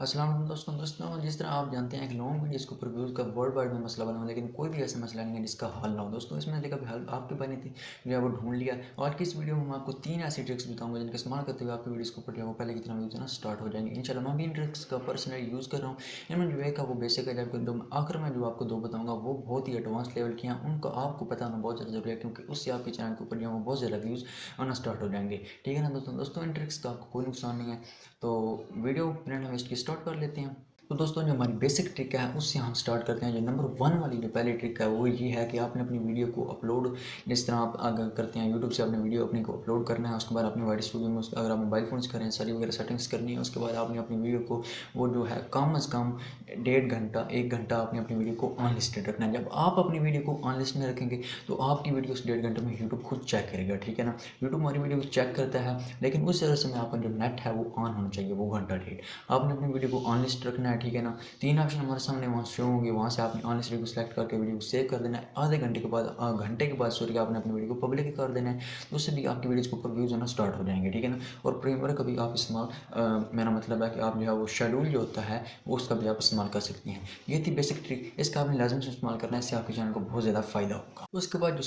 अस्सलाम वालेकुम दोस्तों जिस तरह आप जानते हैं कि लॉन्ग वीडियोज़ के ऊपर व्यूज़ का वर्ल्ड वाइड में मसला बना हुआ है, लेकिन कोई भी ऐसा मसला नहीं है जिसका हल ना हो। दोस्तों इसमें से कभी हल आपके पास नहीं थी, जो है वो ढूँढ लिया। आज की इस वीडियो में मैं आपको 3 ऐसी ट्रिक्स बताऊँगा जिनका इस्तेमाल करते हुए आपकी वीडियोज़ के ऊपर जो है वो पहले की तरह व्यूज़ आना स्टार्ट हो जाएँगे। इंशाल्लाह मैं भी इन ट्रिक्स का पर्सनली यूज़ कर रहा हूँ। इनमें जो एक है वो बेसिक है, जबकि जो आखिर में जो आपको 2 बताऊँगा वो बहुत ही एडवांस लेवल की हैं। उनका आपको पता होना बहुत ज़्यादा ज़रूरी है, क्योंकि उससे आपके चैनल के ऊपर जो है वो बहुत ज़्यादा व्यूज़ आना स्टार्ट हो जाएँगे। ठीक है ना दोस्तों इन ट्रिक्स का आपको कोई नुकसान नहीं है। तो वीडियो बिना वेस्ट किए स्टार्ट कर लेते हैं। तो दोस्तों जो हमारी बेसिक ट्रिक है उससे हम स्टार्ट करते हैं। जो नंबर 1 वाली जो पहली ट्रिक है वो ये है कि आपने अपनी वीडियो को अपलोड, जिस तरह आप अगर करते हैं यूट्यूब से आपने वीडियो अपनी को अपलोड करना है। उसके बाद अपने वाइड स्टूडियो में अगर आप मोबाइल फ़ोन से करें सारी वगैरह सेटिंग्स करनी है। उसके बाद आपने अपनी वीडियो को वो जो है कम अज़ कम 1.5 घंटा 1 घंटा आपने अपनी वीडियो को अनलिस्टेड रखना है। जब आप अपनी वीडियो को अनलिस्ट में रखेंगे तो आपकी वीडियो उस 1.5 घंटे में यूट्यूब खुद चेक करेगा। ठीक है ना, यूट्यूब हमारी वीडियो को चेक करता है, लेकिन उस तरह से में आपका जो नेट है वो ऑन होना चाहिए वो घंटा डेढ़। आपने अपनी वीडियो को अनलिस्ट रखना है। ठीक है ना, 3 ऑप्शन हमारे सामने वहाँ शो होंगे, वहाँ से आपने ऑन हिस्ट्री को सिलेक्ट करके वीडियो को सेव कर देना है। आधे घंटे के बाद घंटे के बाद सॉरी आपने अपनी वीडियो को पब्लिक कर देना है। तो उससे भी आपकी वीडियोज़ के ऊपर व्यूज़ आना स्टार्ट हो जाएंगे। ठीक है ना, और प्रीमियर का भी आप इस्तेमाल मेरा मतलब है कि आप जो है वो शेड्यूल जो होता है वो उसका भी आप इस्तेमाल कर सकते हैं। ये थी बेसिक ट्रिक, इसका आपने लाजम से इस्तेमाल करना है, इससे आपके चैनल को बहुत ज़्यादा फ़ायदा होगा। उसके बाद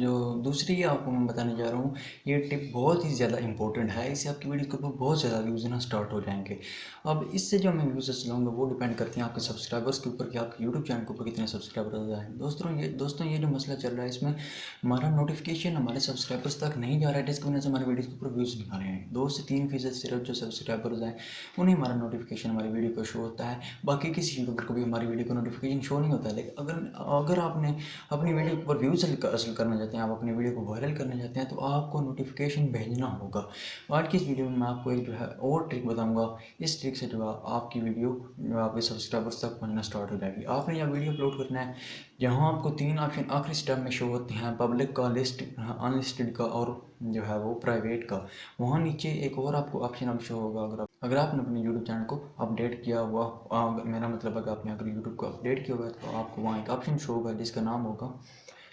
जो दूसरी आपको मैं बताने जा रहा हूँ, ये टिप बहुत ही ज़्यादा इंपॉर्टेंट है। इससे आपकी वीडियो के ऊपर बहुत ज़्यादा व्यूज़ आना स्टार्ट हो जाएंगे। अब इससे जो मैं व्यूज़र्स लाऊँगा वो डिपेंड करती हैं आपके सब्सक्राइबर्स के ऊपर कि आपके यूट्यूब चैनल के ऊपर कितने सब्सक्राइबर आ हैं। दोस्तों ये जो मसला चल रहा है, इसमें हमारा नोटिफिकेशन हमारे सब्सक्राइबर्स तक नहीं जा रहा है, जिसकी वजह से हमारी वीडियो के ऊपर व्यूज़ नहीं आ रहे हैं। 2 से 3% सिर्फ जो सब्सक्राइबर्स हैं उन्हें हमारा नोटिफिकेशन हमारी वीडियो पर शो होता है। बाकी किसी यूट्यूबर को भी हमारी वीडियो का नोटिफिकेशन शो नहीं होता है। लेकिन अगर अगर आपने अपनी वीडियो के ऊपर व्यूज़ हासिल करना चाहते हैं, आप अपनी वीडियो को वायरल करना चाहते हैं, तो आपको नोटिफिकेशन भेजना होगा। आज की इस वीडियो में मैं आपको एक जो है और ट्रिक बताऊँगा। इस ट्रिक से जो है आपकी वीडियो जो आपके सब्सक्राइबर्स तक पहुंचना स्टार्ट हो जाएगी। आपने यह वीडियो अपलोड करना है, यहाँ आपको 3 ऑप्शन आखिरी स्टेप में शो होते हैं, पब्लिक का, लिस्ट अनलिस्टेड का और जो है वो प्राइवेट का। वहाँ नीचे एक और आपको ऑप्शन अब शो होगा, अगर आपने अपने यूट्यूब चैनल को अपडेट किया हुआ, मेरा मतलब है कि आपने अगर यूट्यूब को अपडेट किया हुआ है तो आपको वहाँ एक ऑप्शन शो होगा जिसका नाम होगा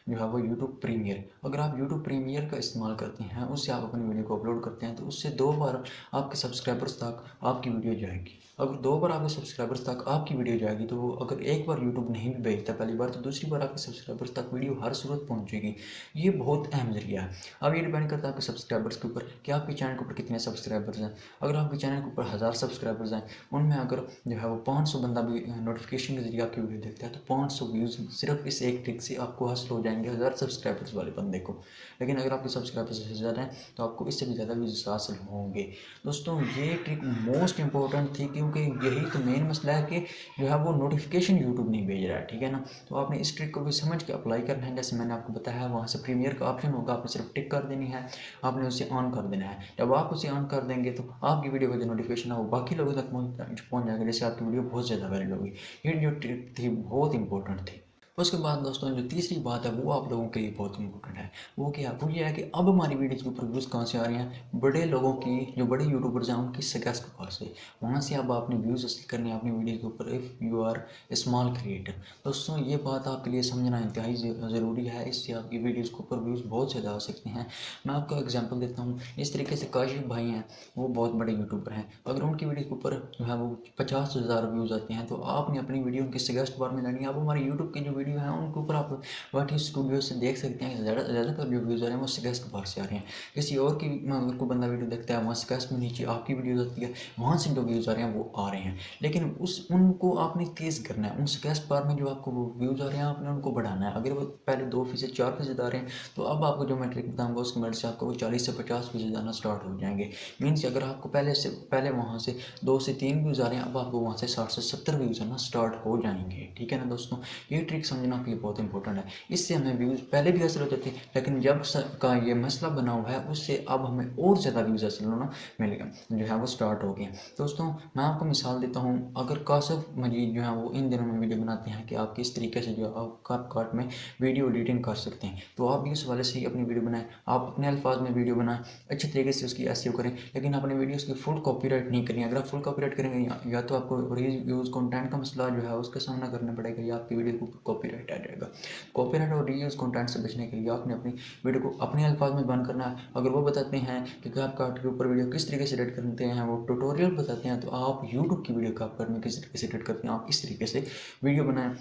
जो है वो यूट्यूब प्रीमियर। अगर आप यूट्यूब प्रीमियर का इस्तेमाल करते हैं, उससे आप अपनी वीडियो को अपलोड करते हैं, तो उससे 2 बार आपके सब्सक्राइबर्स तक आपकी वीडियो जाएगी। अगर 2 बार आपके सब्सक्राइबर्स तक आपकी वीडियो जाएगी तो अगर एक बार यूट्यूब नहीं भी भेजता पहली बार, तो दूसरी बार आपके सब्सक्राइबर्स तक वीडियो हर सूरत पहुंचेगी। ये बहुत अहम जरिया है। अब ये डिपेंड करता है आपके सब्सक्राइबर्स के ऊपर कि आपके चैनल के ऊपर कितने सब्सक्राइबर्स हैं। अगर आपके चैनल के ऊपर 1000 सब्सक्राइबर्स हैं, उनमें अगर जो है वो 500 बंदा भी नोटिफिकेशन के जरिए आपकी वीडियो देखता है, तो 500 व्यूज़ सिर्फ इस एक ट्रिक से आपको हासिल हो जाएंगे 1000 सब्सक्राइबर्स वाले बंदे को। लेकिन अगर आपके सब्सक्राइबर्स से ज़्यादा हैं तो आपको इससे भी ज़्यादा व्यूज़ हासिल होंगे। दोस्तों ये ट्रिक मोस्ट इंपॉर्टेंट थी, क्योंकि यही तो मेन मसला है कि जो है वो नोटिफिकेशन यूट्यूब नहीं भेज रहा है। ठीक है ना, तो आपने इस ट्रिक को भी समझ के अप्लाई करना है। जैसे मैंने आपको बताया, वहाँ से प्रीमियर का ऑप्शन होगा, आपने सिर्फ टिक कर देनी है, आपने उसे ऑन कर देना है। जब आप उसे ऑन कर देंगे तो आपकी वीडियो का जो नोटिफिकेशन है वो बाकी लोगों तक पहुँच जाएगा, जिससे आपकी वीडियो बहुत ज़्यादा वायरल होगी। ये जो ट्रिक थी बहुत इंपॉर्टेंट थी। उसके बाद दोस्तों जो तीसरी बात है वो आप लोगों के लिए बहुत इंपॉर्टेंट है। वो क्या है, वो ये है कि अब हमारी वीडियोज़ के ऊपर व्यूज़ कहाँ से आ रहे हैं, बड़े लोगों की, जो बड़े यूट्यूबर्स हैं उनकी सजेस्ट के पास से। वहाँ से अब आपने व्यूज़ हासिल करने हैं अपनी वीडियो के ऊपर, if you are small creator. दोस्तों ये बात आपके लिए समझना इंतहाई ज़रूरी है, इससे आपकी वीडियोज़ के ऊपर व्यूज़ बहुत ज़्यादा आ सकते हैं। मैं आपको एग्जाम्पल देता हूँ। इस तरीके से काशिफ भाई हैं, वो बहुत बड़े यूट्यूबर हैं। अगर उनकी वीडियो के ऊपर जो है वो 50,000 व्यूज़ आते हैं, तो आपने अपनी वीडियो उनके सजेस्ट बार में लानी है। अब हमारे यूट्यूब की जो वीडियो है उनके ऊपर आप वाटी स्टूडियो से देख सकते हैं, ज़्यादातर जो व्यूज़ आ रहे हैं वो सजेस्ट बार से आ रहे हैं। किसी और की अगर कोई बंदा वीडियो देखता है, वहाँ सजेस्ट में नीचे आपकी वीडियो आती है, वहाँ से जो व्यूज़ आ रहे हैं वो आ रहे हैं। लेकिन उनको आपने तेज़ करना है। उन सजेस्ट बार में जो आपको वो व्यूज़ आ रहे हैं आपने उनको बढ़ाना है। अगर वो पहले 2% 4% आ रहे हैं, तो अब आपको जो मैं ट्रिक बताऊँगा उसकी मदद से आपको वो 40 से 50% आना स्टार्ट हो जाएंगे। मीन्स अगर आपको पहले वहाँ से 2 से 3 व्यूज़ आ रहे हैं, अब आपको वहाँ से 60 से 70 व्यूज़ आना स्टार्ट हो जाएंगे। ठीक है ना दोस्तों, ये ट्रिक समझना आपके लिए बहुत इंपॉर्टेंट है। इससे हमें व्यूज़ पहले भी हासिल होते थे, लेकिन जब का ये मसला बना हुआ है उससे अब हमें और ज़्यादा व्यूज़ हासिल होना मिलेगा, जो है वो स्टार्ट हो गए हैं। दोस्तों मैं आपको मिसाल देता हूँ। अगर काशिफ मजीद जो है वो इन दिनों में वीडियो बनाते हैं कि आप किस तरीके से जो है आप CapCut में वीडियो एडिटिंग कर सकते हैं, तो आप भी इस वाले से ही अपनी वीडियो बनाएं। आप अपने अल्फाज में वीडियो बनाएं, अच्छे तरीके से उसकी एसईओ करें, लेकिन अपने वीडियोज़ की फुल कॉपीराइट नहीं करें। अगर आप फुल कॉपीराइट करेंगे, या तो आपको रीयूज़ कंटेंट का मसला जो है उसका सामना करना पड़ेगा, या आपकी वीडियो को कॉपीराइट आ जाएगा। कॉपीराइट और रीयूज कंटेंट से बचने के लिए आपने अपनी वीडियो को अपने अल्फाज में बंद करना है। अगर वो बताते हैं कि कैपकट के ऊपर वीडियो किस तरीके से एडिट करते हैं, वो ट्यूटोरियल बताते हैं, तो आप यूट्यूब की वीडियो कैपकट में किस तरीके से एडिट करते हैं आप इस तरीके से वीडियो बनाएं।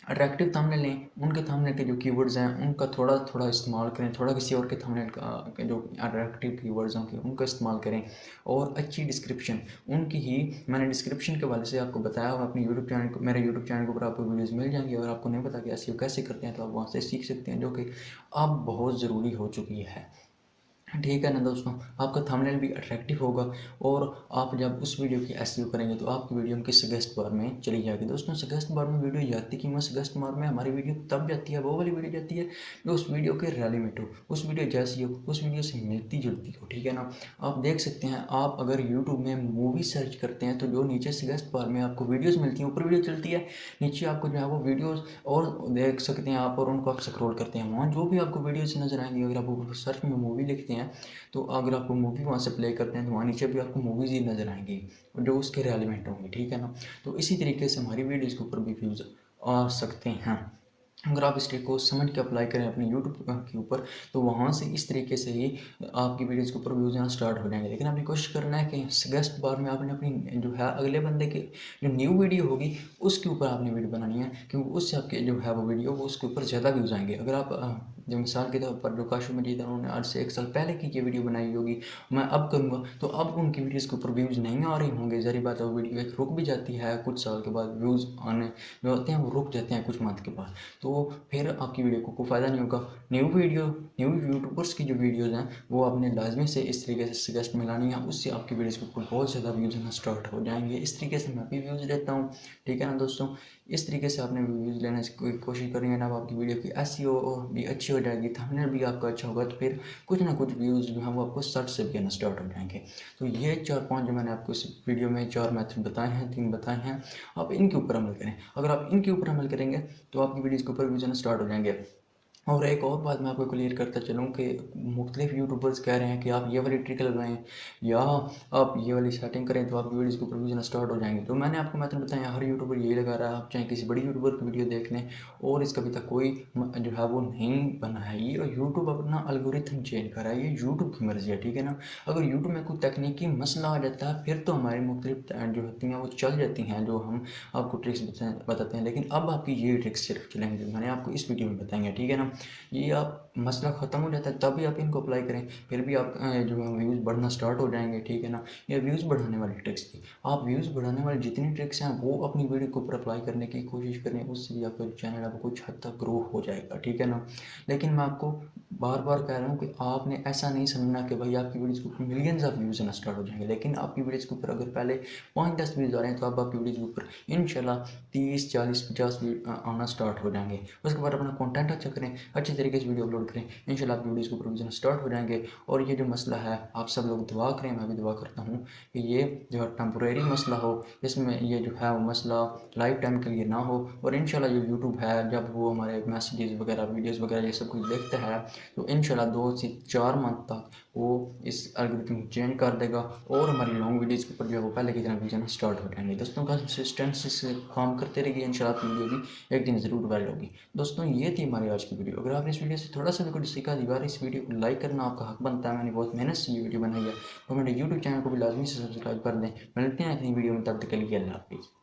अट्रैक्टिव थंबनेल लें, उनके थंबनेल के जो कीवर्ड्स हैं उनका थोड़ा थोड़ा इस्तेमाल करें, थोड़ा किसी और के थंबनेल का के जो अट्रैक्टिव कीवर्ड्स होंगे उनका इस्तेमाल करें। और अच्छी डिस्क्रिप्शन उनकी ही, मैंने डिस्क्रिप्शन के वाले से आपको बताया हुआ अपने यूट्यूब चैनल को, मेरे यूट्यूब चैनल के ऊपर आपको वीडियोज़ मिल जाएंगी। अगर आपको नहीं पता कि एसईओ कैसे करते हैं तो आप वहाँ से सीख सकते हैं, जो कि अब बहुत ज़रूरी हो चुकी है। ठीक है ना दोस्तों, आपका थंबनेल भी अट्रैक्टिव होगा और आप जब उस वीडियो की एसईओ करेंगे तो आपकी वीडियो उनके सजेस्ट बार में चली जाएगी। दोस्तों सजेस्ट बार में वीडियो जाती क्यों है? सजेस्ट बार में हमारी वीडियो तब जाती है, वो वाली वीडियो जाती है जो उस वीडियो के रेलिवेंट हो, उस वीडियो जैसी हो, उस वीडियो से मिलती जुलती हो। ठीक है ना, आप देख सकते हैं, आप अगर यूट्यूब में मूवी सर्च करते हैं तो जो नीचे सजेस्ट बार में आपको वीडियोज़ मिलती हैं, ऊपर वीडियो चलती है, नीचे आपको जो है वो वीडियोज़ और देख सकते हैं आप, और उनको आप स्क्रॉल करते हैं, वहाँ जो भी आपको वीडियोज़ नज़र आएंगी, अगर आप सर्च में मूवी लिखते हैं तो अगर आपको मूवी वहाँ से प्ले करते हैं तो वहाँ नीचे भी आपको मूवीज़ ही नज़र आएंगी जो उसके रेलिवेंट होंगी। ठीक है ना, तो इसी तरीके से हमारी वीडियोज़ के ऊपर भी व्यूज़ आ सकते हैं। अगर आप इस ट्रिक को समझ के अप्लाई करें अपने यूट्यूब के ऊपर तो वहाँ से इस तरीके से ही आपकी वीडियोज़ के ऊपर व्यूज़ आना स्टार्ट हो जाएंगे। लेकिन आपने कोशिश करना है कि सजेस्ट बार में आपने अपनी जो है अगले बंदे की जो न्यू वीडियो होगी उसके ऊपर आपने वीडियो बनानी है, क्योंकि उससे आपके जो है वो वीडियो वो उसके ऊपर ज़्यादा व्यूज़ आएंगे। अगर आप जो मिसाल के तौर पर जो काशू मजीद है उन्होंने आज से 1 साल पहले की ये वीडियो बनाई होगी, मैं अब करूँगा तो अब उनकी वीडियोज़ के ऊपर व्यूज़ नहीं आ रहे होंगे, ज़ाहिर बात है वो वीडियो एक रुक भी जाती है, कुछ साल के बाद व्यूज़ आने जो होते हैं वो रुक जाते हैं कुछ मंथ के बाद, तो फिर आपकी वीडियो को कोई फ़ायदा नहीं होगा। न्यू यूट्यूबर्स की जो वीडियोज़ हैं वो आपने लाजमी से इस तरीके से सजेस्ट में लानी है, उससे आपकी वीडियोज़ के ऊपर बहुत ज़्यादा व्यूज़ आना स्टार्ट हो जाएंगे। इस तरीके से मैं भी व्यूज़ लेता हूँ। ठीक है ना दोस्तों, इस तरीके से आपने व्यूज़ लेने की कोशिश करेंगे ना, आपकी वीडियो की एसईओ भी अच्छी हो जाएगी, थंबनेल भी आपका अच्छा होगा, तो फिर कुछ ना कुछ व्यूज़ जो हैं वो आपको सर्च से भी आना स्टार्ट हो जाएंगे। तो ये 4-5 जो मैंने आपको इस वीडियो में 4 मेथड बताए हैं, 3 बताए हैं, आप इनके ऊपर अमल करें। अगर आप इनके ऊपर अमल करेंगे तो आपकी वीडियोज़ के ऊपर व्यूज़ आना स्टार्ट हो जाएंगे। और एक और बात मैं आपको क्लियर करता चलूँ कि मुख्तलिफ यूट्यूबर्स कह रहे हैं कि आप ये वाली ट्रिक लगाएं या आप ये वाली सेटिंग करें तो आपकी वीडियोज़ के ऊपर व्यूज़ आना स्टार्ट हो जाएंगे। तो मैंने आपको मेथड बताया, हर यूट्यूबर यही लगा रहा है, आप चाहे किसी बड़ी यूट्यूबर की वीडियो देख लें और इसका अभी तक कोई जो है वो नहीं बना है। ये यूट्यूब अपना एल्गोरिथम चेंज कर रहा है, ये यूट्यूब की मर्ज़ी है। ठीक है ना, अगर यूट्यूब में कोई तकनीकी मसला आ जाता है फिर तो हमारी मुख्तलिफ जो होती हैं वो चल जाती हैं, जो हम आपको ट्रिक्स बताते हैं, लेकिन अब आपकी ये ट्रिक्स सिर्फ चलेंगे जो मैंने आपको इस वीडियो में बताएंगे। ठीक है ना, ये आप मसला ख़त्म हो जाता है तभी आप इनको अप्लाई करें, फिर भी आप जो है व्यूज़ बढ़ना स्टार्ट हो जाएंगे। ठीक है ना, ये व्यूज़ बढ़ाने वाली ट्रिक्स थी। आप व्यूज़ बढ़ाने वाली जितनी ट्रिक्स हैं वो अपनी वीडियो के ऊपर अप्लाई करने की कोशिश करें, उससे भी आपका चैनल आपको कुछ हद तक ग्रो हो जाएगा। ठीक है ना, लेकिन मैं आपको बार बार कह रहा हूँ कि आपने ऐसा नहीं समझना कि भाई आपकी वीडियोज़ के ऊपर मिलियंस ऑफ व्यूज़ आना स्टार्ट हो जाएंगे, लेकिन आपकी वीडियोज़ के ऊपर अगर पहले 5-10 व्यूज़ आ रहे हैं तो अब आपकी वीडियोज़ के ऊपर इंशाल्लाह 30-40-50 आना स्टार्ट हो जाएंगे। उसके बाद अपना कंटेंट अच्छा करें, अच्छी तरीके से वीडियो अपलोड करें, इंशाल्लाह आपकी वीडियोज़ के ऊपर व्यूज़ आना स्टार्ट हो जाएंगे। और ये जो मसला है आप सब लोग दुआ करें, मैं भी दुआ करता हूँ कि ये जो है टेम्परेरी मसला हो, इसमें ये जो है वो मसला लाइफ टाइम के लिए ना हो, और इंशाल्लाह जो यूट्यूब है जब वो हमारे मैसेजेस वगैरह वीडियोज़ वगैरह ये सब कुछ देखता है तो इंशाल्लाह 2 से 4 मंथ तक वो इस एल्गोरिथम को चेंज कर देगा और हमारी लॉन्ग वीडियोज़ के ऊपर जो है वो पहले की तरह व्यूज़ आना स्टार्ट हो जाएंगे। दोस्तों कंसिस्टेंसी से काम करते रहिए, इंशाल्लाह आपकी वीडियो भी एक दिन ज़रूर वायरल होगी। दोस्तों ये थी हमारी आज की वीडियो। अगर आपने इस वीडियो से थोड़ा सा भी कुछ सीखा, दीवार इस वीडियो को लाइक करना आपका हक बनता है, मैंने बहुत मेहनत से ये वीडियो बनाई है, और मेरे यूट्यूब चैनल को भी लाजमी से सब्सक्राइब कर दें। मिलते हैं अपनी वीडियो में, तब तक के लिए अल्लाह हाफिज़।